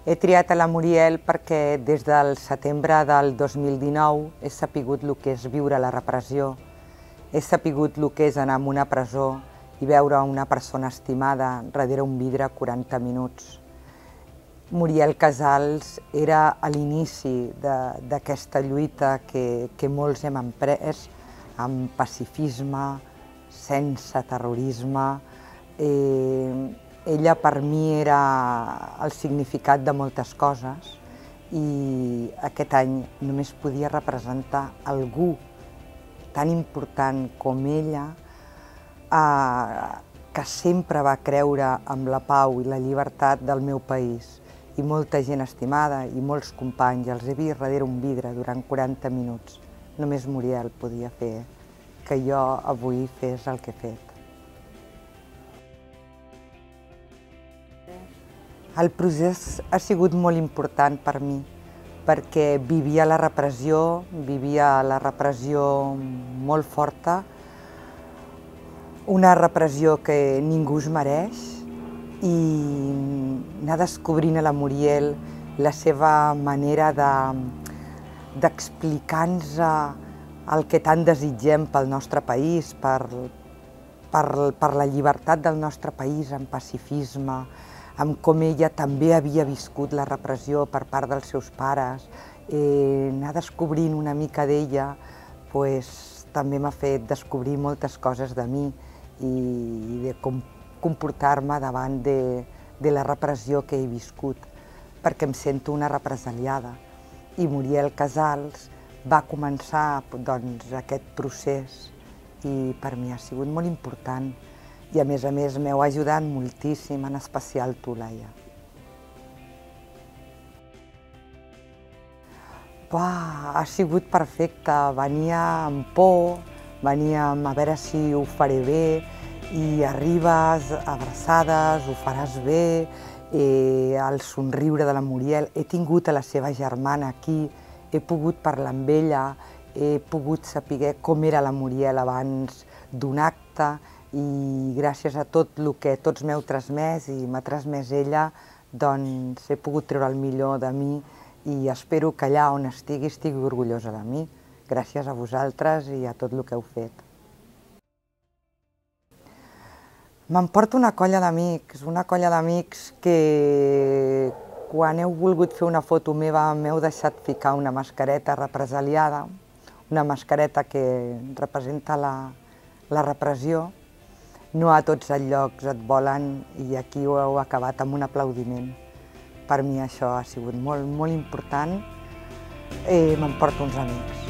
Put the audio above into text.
He triat a la Muriel perquè des del setembre del 2019 he sapigut el que és viure la repressió, he sapigut el que és anar a una presó i veure una persona estimada darrere un vidre 40 minuts. Muriel Casals era a l'inici d'aquesta lluita que molts hem emprès amb pacifisme, sense terrorisme. Ella per mi era el significat de moltes coses i aquest any només podia representar algú tan important com ella, que sempre va creure en la pau i la llibertat del meu país. I molta gent estimada i molts companys els he vist darrere un vidre durant 40 minuts. Només Muriel podia fer que jo avui fes el que he fet. El procés ha sigut molt important per mi, perquè vivia la repressió molt forta, una repressió que ningú es mereix, i anar descobrint a la Muriel la seva manera d'explicar-nos el que tant desitgem pel nostre país, per la llibertat del nostre país, amb pacifisme, amb com ella també havia viscut la repressió per part dels seus pares. Anar descobrint una mica d'ella també m'ha fet descobrir moltes coses de mi i de com comportar-me davant de la repressió que he viscut, perquè em sento una represaliada. I Muriel Casals va començar aquest procés i per mi ha sigut molt important. I a més m'heu ajudat moltíssim, en especial tu, Laia. Ha sigut perfecte, venia amb por, venia amb a veure si ho faré bé, i arribes abraçades, ho faràs bé, el somriure de la Muriel. He tingut a la seva germana aquí, he pogut parlar amb ella, he pogut saber com era la Muriel abans d'un acte, i gràcies a tot el que tots m'heu transmès i m'ha transmès ella, doncs he pogut treure el millor de mi i espero que allà on estigui orgullosa de mi, gràcies a vosaltres i a tot el que heu fet. M'emporto una colla d'amics que quan heu volgut fer una foto meva m'heu deixat ficar una mascareta represaliada, una mascareta que representa la repressió. No a tots els llocs et volen i aquí ho heu acabat amb un aplaudiment. Per mi això ha sigut molt important. M'emporto uns amics.